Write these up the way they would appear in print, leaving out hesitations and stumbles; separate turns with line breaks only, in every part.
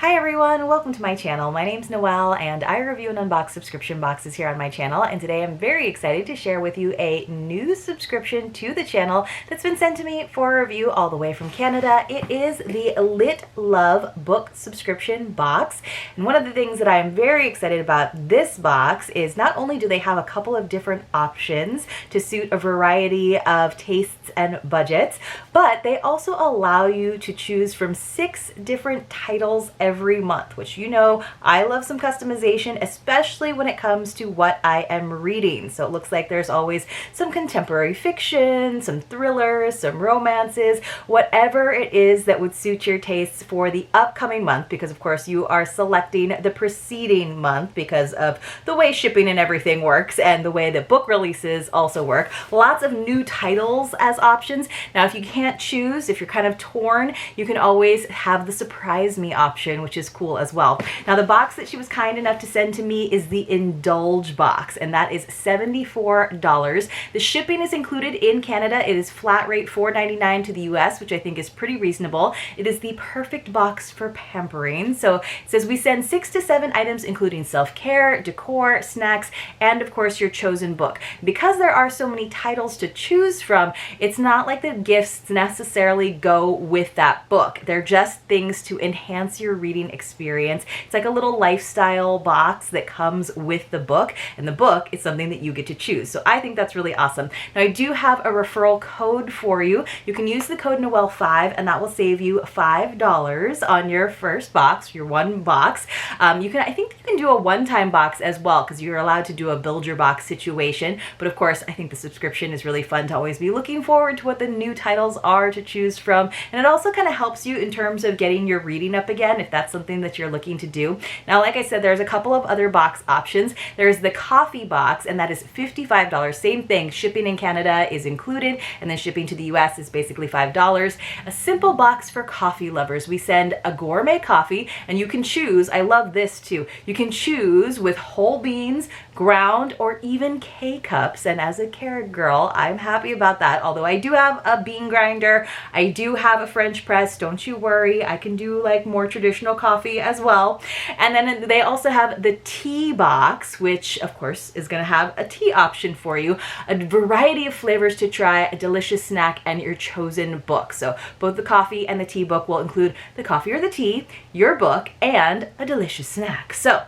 Hi everyone, welcome to my channel. My name's Noel and I review and unbox subscription boxes here on my channel, and today I'm very excited to share with you a new subscription to the channel that's been sent to me for review all the way from Canada. It is the LitLove Book subscription box, and one of the things that I am very excited about this box is not only do they have a couple of different options to suit a variety of tastes and budgets, but they also allow you to choose from 6 different titles every month, which you know I love some customization, especially when it comes to what I am reading. So it looks like there's always some contemporary fiction, some thrillers, some romances, whatever it is that would suit your tastes for the upcoming month, because of course you are selecting the preceding month because of the way shipping and everything works and the way that book releases also work. Lots of new titles as options. Now if you can't choose, if you're kind of torn, you can always have the surprise me option, which is cool as well. Now the box that she was kind enough to send to me is the Indulge Box, and that is $74. The shipping is included in Canada. It is flat rate $4.99 to the US, which I think is pretty reasonable. It is the perfect box for pampering. So it says we send 6 to 7 items including self-care, decor, snacks, and of course your chosen book. Because there are so many titles to choose from, it's not like the gifts necessarily go with that book. They're just things to enhance your reading experience. It's like a little lifestyle box that comes with the book, and the book is something that you get to choose. So I think that's really awesome. Now I do have a referral code for you. You can use the code Noel5 and that will save you $5 on your first box, your one box. I think you can do a one-time box as well, because you're allowed to do a build your box situation. But of course, I think the subscription is really fun to always be looking forward to what the new titles are to choose from. And it also kind of helps you in terms of getting your reading up again, if that's something that you're looking to do. Now, like I said, there's a couple of other box options. There's the coffee box, and that is $55. Same thing, shipping in Canada is included, and then shipping to the US is basically $5. A simple box for coffee lovers. We send a gourmet coffee, and you can choose, I love this too, you can choose with whole beans, ground, or even K-cups. And as a Keurig girl, I'm happy about that. Although I do have a bean grinder, I do have a French press, don't you worry, I can do like more traditional coffee as well. And then they also have the tea box, which of course is going to have a tea option for you, a variety of flavors to try, a delicious snack, and your chosen book. So both the coffee and the tea book will include the coffee or the tea, your book, and a delicious snack. So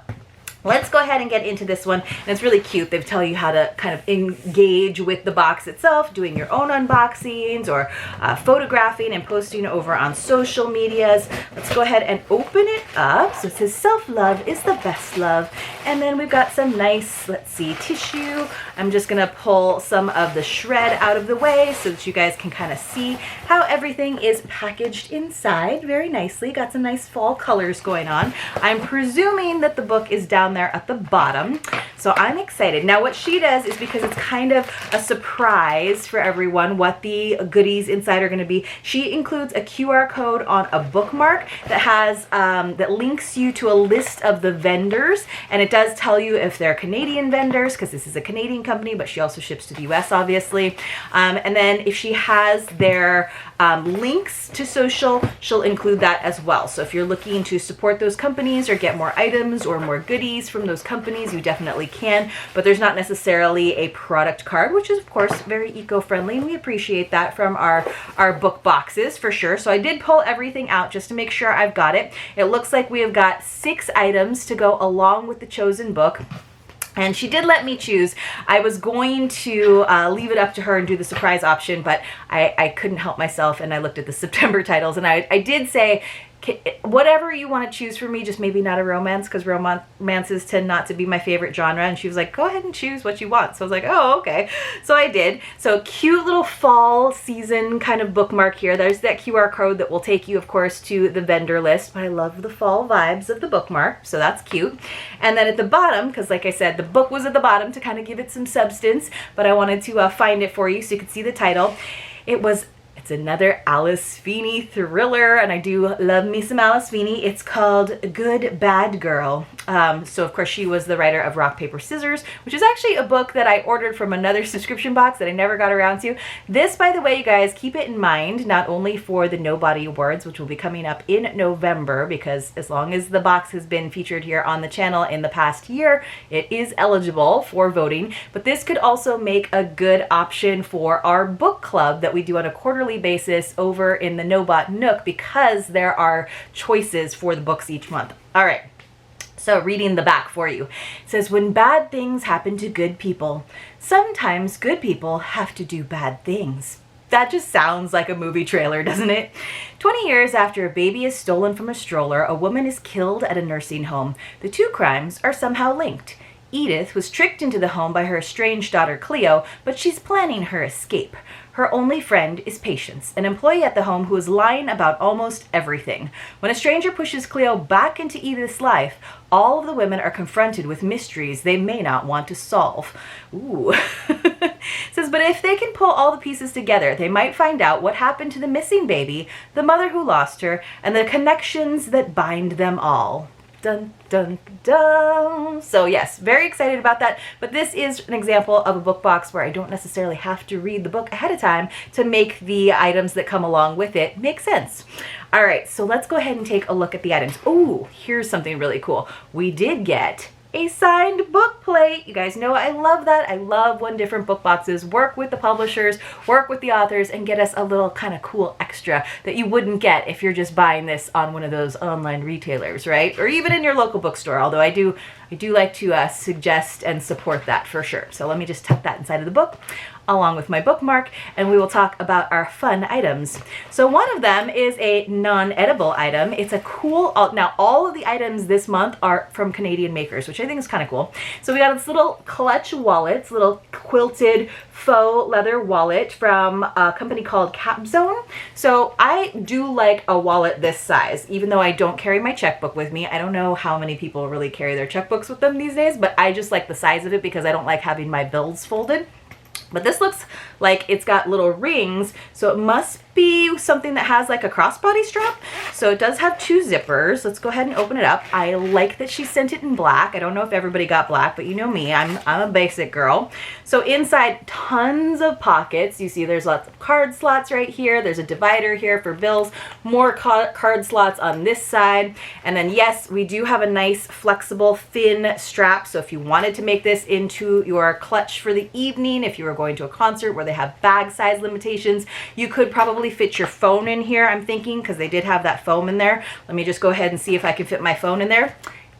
let's go ahead and get into this one. And it's really cute. They tell you how to kind of engage with the box itself, doing your own unboxings or photographing and posting over on social medias. Let's go ahead and open it up. So it says self-love is the best love. And then we've got some nice, let's see, tissue. I'm just going to pull some of the shred out of the way so that you guys can kind of see how everything is packaged inside very nicely. Got some nice fall colors going on. I'm presuming that the book is down there at the bottom, so I'm excited. Now what she does is, because it's kind of a surprise for everyone what the goodies inside are going to be, she includes a QR code on a bookmark that has that links you to a list of the vendors, and it does tell you if they're Canadian vendors, because this is a Canadian company, but she also ships to the US obviously. And then if she has their links to social, she'll include that as well. So if you're looking to support those companies or get more items or more goodies from those companies, you definitely can, but there's not necessarily a product card, which is of course very eco-friendly, and we appreciate that from our book boxes for sure. So I did pull everything out just to make sure I've got it. It looks like we have got 6 items to go along with the chosen book. And she did let me choose. I was going to leave it up to her and do the surprise option, but I couldn't help myself, and I looked at the September titles, and I did say, whatever you want to choose for me, just maybe not a romance, because romances tend not to be my favorite genre. And she was like, go ahead and choose what you want. So I was like, oh, okay. So I did. So cute little fall season kind of bookmark here. There's that QR code that will take you, of course, to the vendor list. But I love the fall vibes of the bookmark, so that's cute. And then at the bottom, because like I said, the book was at the bottom to kind of give it some substance, but I wanted to find it for you so you could see the title. It's another Alice Feeney thriller, and I do love me some Alice Feeney. It's called Good Bad Girl. So of course she was the writer of Rock, Paper, Scissors, which is actually a book that I ordered from another subscription box that I never got around to. This, by the way, you guys, keep it in mind, not only for the Nobody Awards, which will be coming up in November, because as long as the box has been featured here on the channel in the past year, it is eligible for voting, but this could also make a good option for our book club that we do on a quarterly basis over in the Nobot Nook, because there are choices for the books each month. All right. So reading the back for you, it says, when bad things happen to good people, sometimes good people have to do bad things. That just sounds like a movie trailer, doesn't it? 20 years after a baby is stolen from a stroller, a woman is killed at a nursing home. The two crimes are somehow linked. Edith was tricked into the home by her estranged daughter Cleo, but she's planning her escape. Her only friend is Patience, an employee at the home who is lying about almost everything. When a stranger pushes Cleo back into Edith's life, all of the women are confronted with mysteries they may not want to solve. Ooh. It says, but if they can pull all the pieces together, they might find out what happened to the missing baby, the mother who lost her, and the connections that bind them all. Dun, dun, dun. So yes, very excited about that. But this is an example of a book box where I don't necessarily have to read the book ahead of time to make the items that come along with it make sense. All right, so let's go ahead and take a look at the items. Oh, here's something really cool. We did get a signed book plate. You guys know I love that. I love when different book boxes work with the publishers, work with the authors, and get us a little kind of cool extra that you wouldn't get if you're just buying this on one of those online retailers, right? Or even in your local bookstore, although I do like to suggest and support that for sure. So let me just tuck that inside of the book along with my bookmark, and we will talk about our fun items. So one of them is a non-edible item. It's a cool, now all of the items this month are from Canadian makers, which I think is kind of cool. So we got this little clutch wallet, this little quilted faux leather wallet from a company called Capzone. So I do like a wallet this size, even though I don't carry my checkbook with me. I don't know how many people really carry their checkbooks with them these days, but I just like the size of it because I don't like having my bills folded. But this looks like it's got little rings, so it must be something that has like a crossbody strap. So it does have two zippers. Let's go ahead and open it up. I like that she sent it in black. I don't know if everybody got black, but you know me, I'm a basic girl. So inside, tons of pockets. You see there's lots of card slots right here. There's a divider here for bills, more card slots on this side. And then yes, we do have a nice flexible thin strap. So if you wanted to make this into your clutch for the evening, if you were going to a concert where they have bag size limitations, you could probably fit your phone in here, I'm thinking, because they did have that foam in there. Let me just go ahead and see if I can fit my phone in there.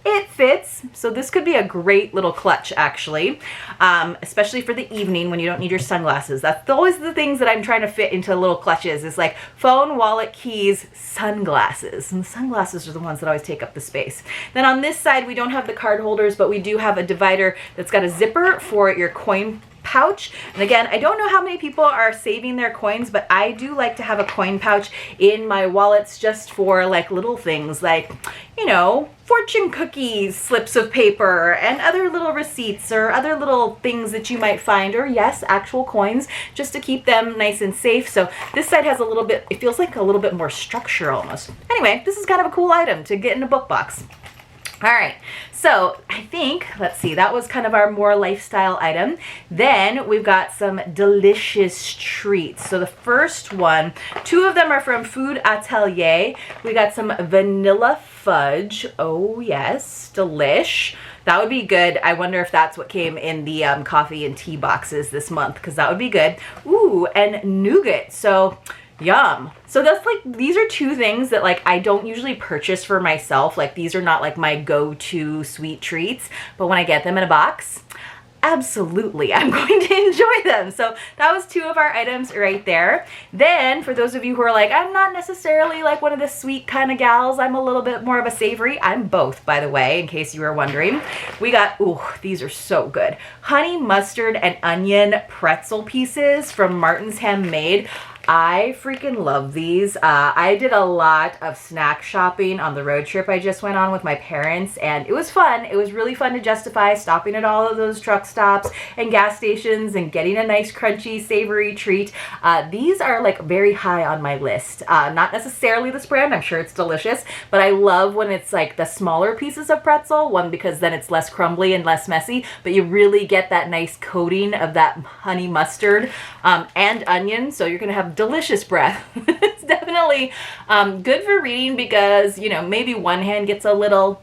It fits. So this could be a great little clutch, actually, especially for the evening when you don't need your sunglasses. That's always the things that I'm trying to fit into little clutches, is like phone, wallet, keys, sunglasses. And the sunglasses are the ones that always take up the space. Then on this side, we don't have the card holders, but we do have a divider that's got a zipper for your coin pouch. And again, I don't know how many people are saving their coins, but I do like to have a coin pouch in my wallets just for like little things like, you know, fortune cookies, slips of paper, and other little receipts or other little things that you might find, or yes, actual coins, just to keep them nice and safe. So this side has a little bit, it feels like a little bit more structure almost. Anyway, this is kind of a cool item to get in a book box. All right, so I think, let's see, that was kind of our more lifestyle item. Then we've got some delicious treats. So the first one, two of them are from Food Atelier. We got some vanilla fudge. Oh yes, delish. That would be good. I wonder if that's what came in the coffee and tea boxes this month, because that would be good. Ooh, and nougat. So yum. So that's like, these are two things that like I don't usually purchase for myself. Like these are not like my go-to sweet treats, but when I get them in a box, absolutely, I'm going to enjoy them. So that was two of our items right there. Then for those of you who are like, I'm not necessarily like one of the sweet kind of gals, I'm a little bit more of a savory. I'm both, by the way, in case you were wondering. We got, ooh, these are so good. Honey mustard and onion pretzel pieces from Martin's Handmade. I freaking love these. I did a lot of snack shopping on the road trip I just went on with my parents, and it was fun. It was really fun to justify stopping at all of those truck stops and gas stations and getting a nice crunchy savory treat. These are like very high on my list. Not necessarily this brand, I'm sure it's delicious, but I love when it's like the smaller pieces of pretzel, one because then it's less crumbly and less messy, but you really get that nice coating of that honey mustard and onion, so you're gonna have delicious breath. It's definitely good for reading because, you know, maybe one hand gets a little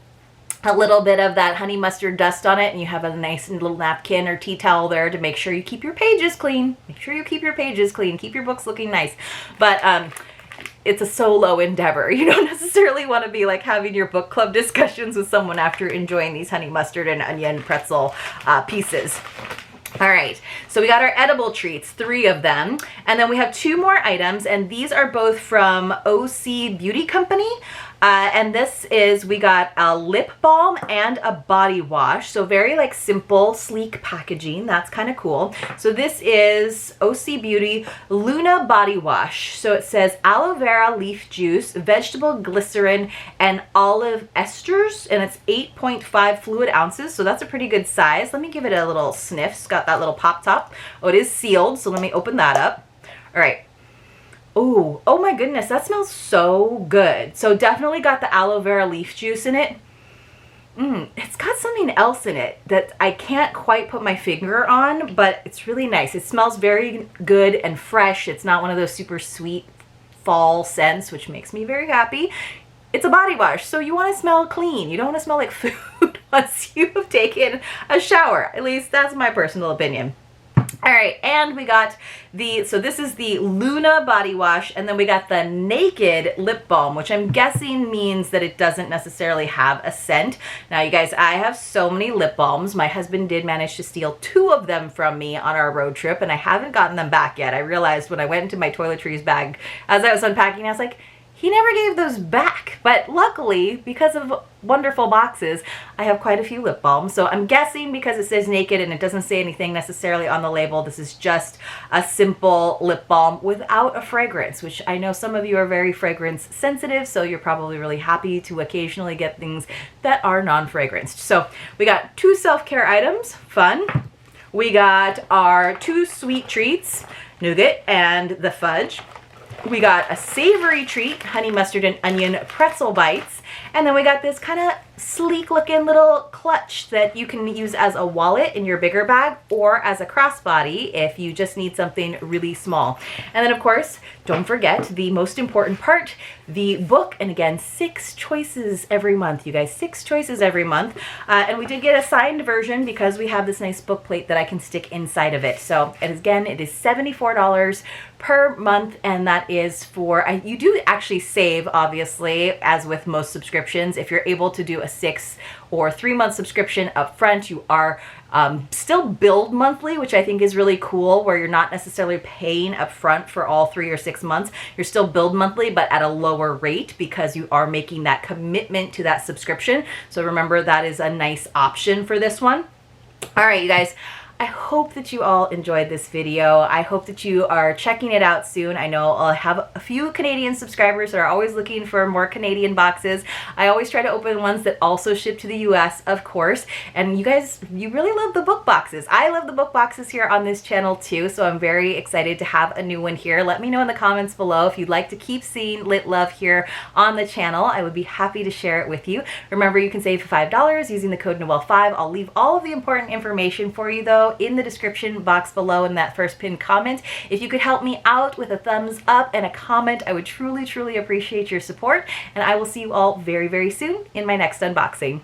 bit of that honey mustard dust on it, and you have a nice little napkin or tea towel there to make sure you keep your pages clean. Make sure you keep your pages clean. Keep your books looking nice. But it's a solo endeavor. You don't necessarily want to be like having your book club discussions with someone after enjoying these honey mustard and onion pretzel pieces. All right, so we got our edible treats, 3 of them, and then we have 2 more items, and these are both from OC Beauty Company. And this is, we got a lip balm and a body wash. So very like simple, sleek packaging. That's kind of cool. So this is OC Beauty Luna Body Wash. So it says aloe vera leaf juice, vegetable glycerin, and olive esters. And it's 8.5 fluid ounces. So that's a pretty good size. Let me give it a little sniff. It's got that little pop top. Oh, it is sealed. So let me open that up. All right. Oh, oh my goodness, that smells so good. So definitely got the aloe vera leaf juice in it. It's got something else in it that I can't quite put my finger on, but it's really nice. It smells very good and fresh. It's not one of those super sweet fall scents, which makes me very happy. It's a body wash, so you want to smell clean. You don't want to smell like food once you've taken a shower. At least that's my personal opinion. All right, and we got so this is the Luna body wash, and then we got the Naked lip balm, which I'm guessing means that it doesn't necessarily have a scent. Now, you guys, I have so many lip balms. My husband did manage to steal 2 of them from me on our road trip, and I haven't gotten them back yet. I realized when I went into my toiletries bag, as I was unpacking, I was like, he never gave those back. But luckily, because of wonderful boxes, I have quite a few lip balms. So I'm guessing because it says Naked and it doesn't say anything necessarily on the label, this is just a simple lip balm without a fragrance, which I know some of you are very fragrance sensitive, so you're probably really happy to occasionally get things that are non-fragranced. So we got 2 self-care items, fun. We got our 2 sweet treats, nougat and the fudge. We got a savory treat, honey mustard and onion pretzel bites. And then we got this kind of sleek looking little clutch that you can use as a wallet in your bigger bag or as a crossbody if you just need something really small. And then of course, don't forget the most important part, the book. And again, 6 choices every month, you guys, 6 choices every month. And we did get a signed version because we have this nice book plate that I can stick inside of it. So again, it is $74 per month, and that is for, you do actually save, obviously, as with most subscriptions. If you're able to do a 6 or 3 month subscription up front, you are still billed monthly, which I think is really cool, where you're not necessarily paying up front for all 3 or 6 months. You're still billed monthly, but at a lower rate because you are making that commitment to that subscription. So remember, that is a nice option for this one. All right, you guys. I hope that you all enjoyed this video. I hope that you are checking it out soon. I know I'll have a few Canadian subscribers that are always looking for more Canadian boxes. I always try to open ones that also ship to the US, of course. And you guys, you really love the book boxes. I love the book boxes here on this channel too, so I'm very excited to have a new one here. Let me know in the comments below if you'd like to keep seeing Lit Love here on the channel. I would be happy to share it with you. Remember, you can save $5 using the code Noel5. I'll leave all of the important information for you though in the description box below in that first pinned comment. If you could help me out with a thumbs up and a comment, I would truly, truly appreciate your support, and I will see you all very, very soon in my next unboxing.